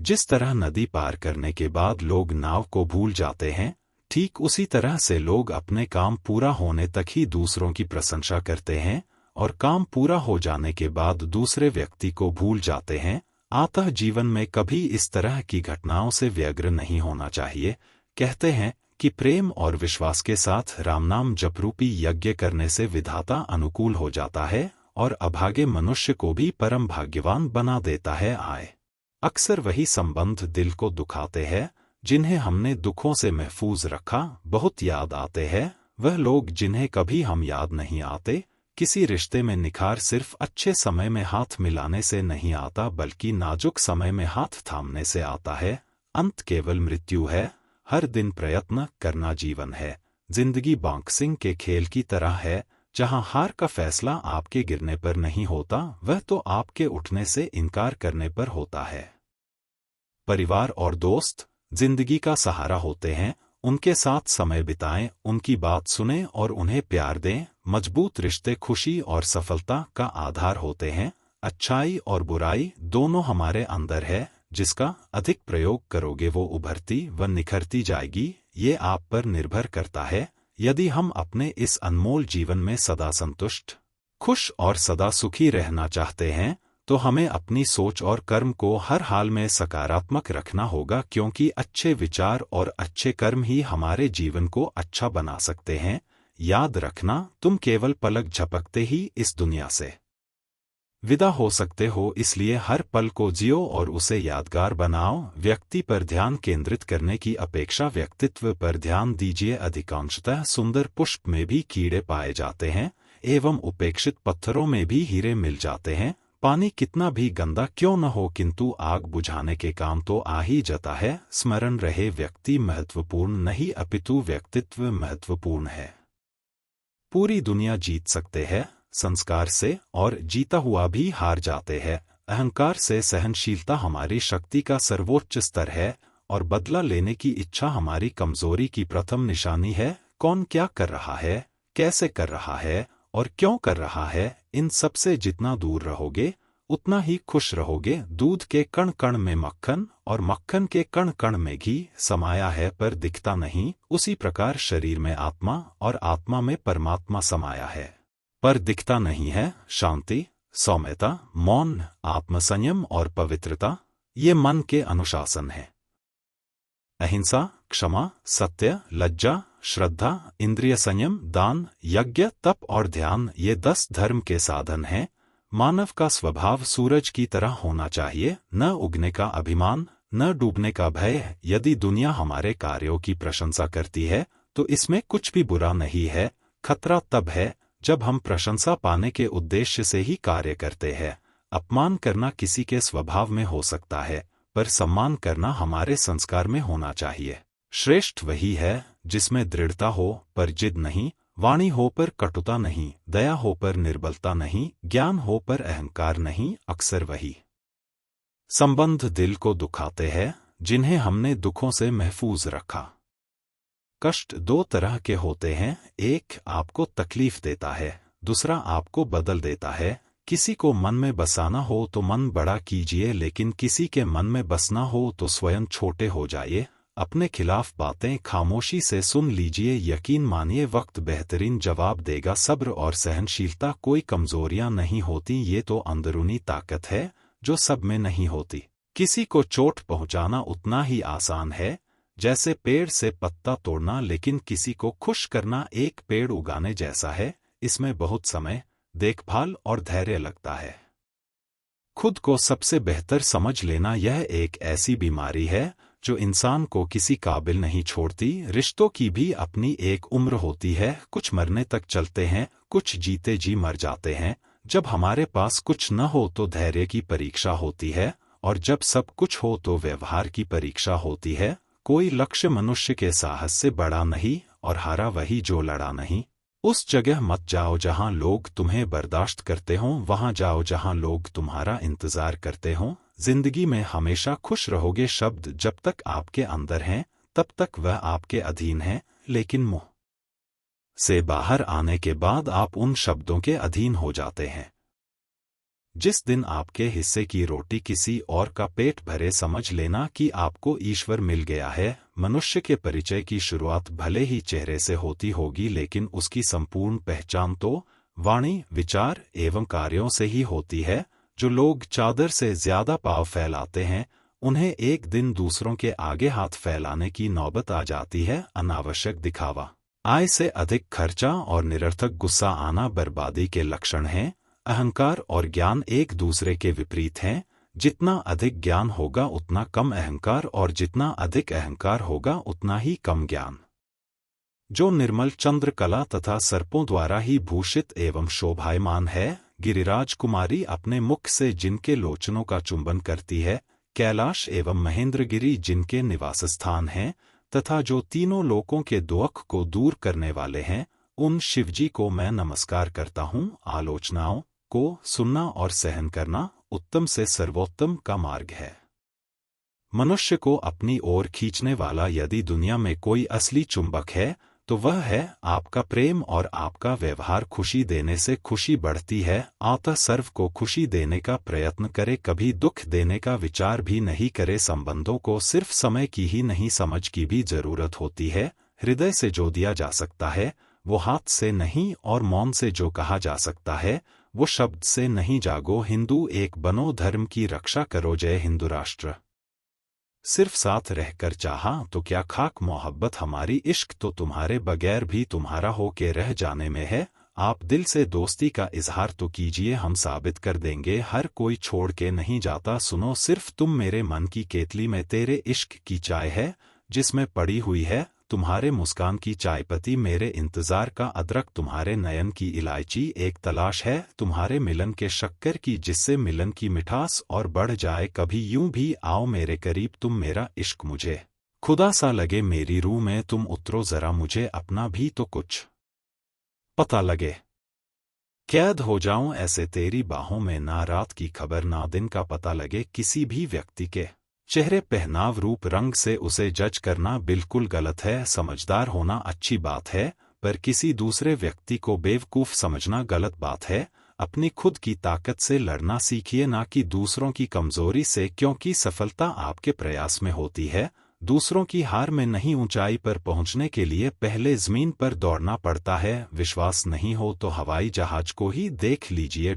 जिस तरह नदी पार करने के बाद लोग नाव को भूल जाते हैं, ठीक उसी तरह से लोग अपने काम पूरा होने तक ही दूसरों की प्रशंसा करते हैं और काम पूरा हो जाने के बाद दूसरे व्यक्ति को भूल जाते हैं। अतः जीवन में कभी इस तरह की घटनाओं से व्यग्र नहीं होना चाहिए। कहते हैं कि प्रेम और विश्वास के साथ रामनाम जपरूपी यज्ञ करने से विधाता अनुकूल हो जाता है और अभागे मनुष्य को भी परम भाग्यवान बना देता है। अक्सर वही संबंध दिल को दुखाते हैं जिन्हें हमने दुखों से महफूज रखा बहुत याद आते हैं। वह लोग जिन्हें कभी हम याद नहीं आते। किसी रिश्ते में निखार सिर्फ अच्छे समय में हाथ मिलाने से नहीं आता बल्कि नाजुक समय में हाथ थामने से आता है। अंत केवल मृत्यु है। हर दिन प्रयत्न करना जीवन है। जिंदगी बॉक्सिंग के खेल की तरह है, जहां हार का फैसला आपके गिरने पर नहीं होता, वह तो आपके उठने से इनकार करने पर होता है। परिवार और दोस्त जिंदगी का सहारा होते हैं। उनके साथ समय बिताएं, उनकी बात सुनें और उन्हें प्यार दें। मजबूत रिश्ते खुशी और सफलता का आधार होते हैं। अच्छाई और बुराई दोनों हमारे अंदर है। जिसका अधिक प्रयोग करोगे वो उभरती व निखरती जाएगी। ये आप पर निर्भर करता है। यदि हम अपने इस अनमोल जीवन में सदा संतुष्ट, खुश और सदा सुखी रहना चाहते हैं तो हमें अपनी सोच और कर्म को हर हाल में सकारात्मक रखना होगा, क्योंकि अच्छे विचार और अच्छे कर्म ही हमारे जीवन को अच्छा बना सकते हैं। याद रखना, तुम केवल पलक झपकते ही इस दुनिया से विदा हो सकते हो, इसलिए हर पल को जियो और उसे यादगार बनाओ। व्यक्ति पर ध्यान केंद्रित करने की अपेक्षा व्यक्तित्व पर ध्यान दीजिए। अधिकांशतः सुंदर पुष्प में भी कीड़े पाए जाते हैं एवं उपेक्षित पत्थरों में भी हीरे मिल जाते हैं। पानी कितना भी गंदा क्यों न हो, किंतु आग बुझाने के काम तो आ ही जाता है। स्मरण रहे, व्यक्ति महत्वपूर्ण नहीं अपितु व्यक्तित्व महत्वपूर्ण है। पूरी दुनिया जीत सकते हैं संस्कार से, और जीता हुआ भी हार जाते हैं अहंकार से। सहनशीलता हमारी शक्ति का सर्वोच्च स्तर है और बदला लेने की इच्छा हमारी कमजोरी की प्रथम निशानी है। कौन क्या कर रहा है, कैसे कर रहा है और क्यों कर रहा है, इन सब से जितना दूर रहोगे उतना ही खुश रहोगे। दूध के कण कण में मक्खन और मक्खन के कण कण में घी समाया है पर दिखता नहीं, उसी प्रकार शरीर में आत्मा और आत्मा में परमात्मा समाया है पर दिखता नहीं है। शांति, सौम्यता, मौन, आत्मसंयम और पवित्रता ये मन के अनुशासन है। अहिंसा, क्षमा, सत्य, लज्जा, श्रद्धा, इंद्रिय संयम, दान, यज्ञ, तप और ध्यान ये 10 धर्म के साधन हैं। मानव का स्वभाव सूरज की तरह होना चाहिए, न उगने का अभिमान, न डूबने का भय। यदि दुनिया हमारे कार्यों की प्रशंसा करती है तो इसमें कुछ भी बुरा नहीं है। खतरा तब है जब हम प्रशंसा पाने के उद्देश्य से ही कार्य करते हैं। अपमान करना किसी के स्वभाव में हो सकता है, पर सम्मान करना हमारे संस्कार में होना चाहिए। श्रेष्ठ वही है जिसमें दृढ़ता हो पर जिद नहीं, वाणी हो पर कटुता नहीं, दया हो पर निर्बलता नहीं, ज्ञान हो पर अहंकार नहीं। अक्सर वही संबंध दिल को दुखाते हैं जिन्हें हमने दुखों से महफूज रखा। कष्ट 2 तरह के होते हैं, एक आपको तकलीफ देता है, दूसरा आपको बदल देता है। किसी को मन में बसाना हो तो मन बड़ा कीजिए, लेकिन किसी के मन में बसना हो तो स्वयं छोटे हो जाइए। अपने खिलाफ बातें खामोशी से सुन लीजिए, यकीन मानिए वक्त बेहतरीन जवाब देगा। सब्र और सहनशीलता कोई कमजोरियां नहीं होती, ये तो अंदरूनी ताकत है जो सब में नहीं होती। किसी को चोट पहुंचाना उतना ही आसान है जैसे पेड़ से पत्ता तोड़ना, लेकिन किसी को खुश करना एक पेड़ उगाने जैसा है। इसमें बहुत समय, देखभाल और धैर्य लगता है। खुद को सबसे बेहतर समझ लेना यह एक ऐसी बीमारी है जो इंसान को किसी काबिल नहीं छोड़ती। रिश्तों की भी अपनी एक उम्र होती है, कुछ मरने तक चलते हैं, कुछ जीते जी मर जाते हैं। जब हमारे पास कुछ न हो तो धैर्य की परीक्षा होती है, और जब सब कुछ हो तो व्यवहार की परीक्षा होती है। कोई लक्ष्य मनुष्य के साहस से बड़ा नहीं, और हारा वही जो लड़ा नहीं। उस जगह मत जाओ जहां लोग तुम्हें बर्दाश्त करते हों, वहां जाओ जहां लोग तुम्हारा इंतजार करते हों। जिंदगी में हमेशा खुश रहोगे शब्द जब तक आपके अंदर हैं तब तक वह आपके अधीन है, लेकिन मुंह से बाहर आने के बाद आप उन शब्दों के अधीन हो जाते हैं। जिस दिन आपके हिस्से की रोटी किसी और का पेट भरे, समझ लेना कि आपको ईश्वर मिल गया है। मनुष्य के परिचय की शुरुआत भले ही चेहरे से होती होगी, लेकिन उसकी संपूर्ण पहचान तो वाणी, विचार एवं कार्यों से ही होती है। जो लोग चादर से ज्यादा पाँव फैलाते हैं, उन्हें एक दिन दूसरों के आगे हाथ फैलाने की नौबत आ जाती है। अनावश्यक दिखावा, आय से अधिक खर्चा और निरर्थक गुस्सा आना बर्बादी के लक्षण हैं। अहंकार और ज्ञान एक दूसरे के विपरीत हैं। जितना अधिक ज्ञान होगा उतना कम अहंकार, और जितना अधिक अहंकार होगा उतना ही कम ज्ञान। जो निर्मल चंद्रकला तथा सर्पों द्वारा ही भूषित एवं शोभायमान है, गिरिराज कुमारी अपने मुख से जिनके लोचनों का चुंबन करती है, कैलाश एवं महेंद्रगिरी जिनके निवास स्थान हैं, तथा जो तीनों लोकों के दुख को दूर करने वाले हैं, उन शिवजी को मैं नमस्कार करता हूँ। आलोचनाओं को सुनना और सहन करना उत्तम से सर्वोत्तम का मार्ग है। मनुष्य को अपनी ओर खींचने वाला यदि दुनिया में कोई असली चुंबक है तो वह है आपका प्रेम, और आपका व्यवहार खुशी देने से खुशी बढ़ती है। अतः सर्व को खुशी देने का प्रयत्न करे, कभी दुख देने का विचार भी नहीं करे। संबंधों को सिर्फ समय की ही नहीं, समझ की भी जरूरत होती है। हृदय से जो दिया जा सकता है वो हाथ से नहीं, और मौन से जो कहा जा सकता है वो शब्द से नहीं। जागो हिंदू, एक बनो, धर्म की रक्षा करो। जय हिंदू राष्ट्र। सिर्फ साथ रहकर चाहा तो क्या खाक, मोहब्बत हमारी, इश्क तो तुम्हारे बगैर भी तुम्हारा हो के रह जाने में है। आप दिल से दोस्ती का इजहार तो कीजिए, हम साबित कर देंगे हर कोई छोड़ के नहीं जाता। सुनो सिर्फ तुम, मेरे मन की केतली में तेरे इश्क की चाय है जिसमें पड़ी हुई है। तुम्हारे मुस्कान की चायपत्ती, मेरे इंतजार का अदरक, तुम्हारे नयन की इलायची। एक तलाश है तुम्हारे मिलन के शक्कर की, जिससे मिलन की मिठास और बढ़ जाए। कभी यूं भी आओ मेरे करीब तुम, मेरा इश्क मुझे खुदा सा लगे। मेरी रूह में तुम उतरो जरा, मुझे अपना भी तो कुछ पता लगे। कैद हो जाऊं ऐसे तेरी बाहों में, ना रात की खबर ना दिन का पता लगे। किसी भी व्यक्ति के चेहरे, पहनाव, रूप, रंग से उसे जज करना बिल्कुल गलत है। समझदार होना अच्छी बात है, पर किसी दूसरे व्यक्ति को बेवकूफ समझना गलत बात है। अपनी खुद की ताकत से लड़ना सीखिए, ना कि दूसरों की कमजोरी से, क्योंकि सफलता आपके प्रयास में होती है, दूसरों की हार में नहीं। ऊंचाई पर पहुंचने के लिए पहले जमीन पर दौड़ना पड़ता है। विश्वास नहीं हो तो हवाई जहाज को ही देख लीजिए।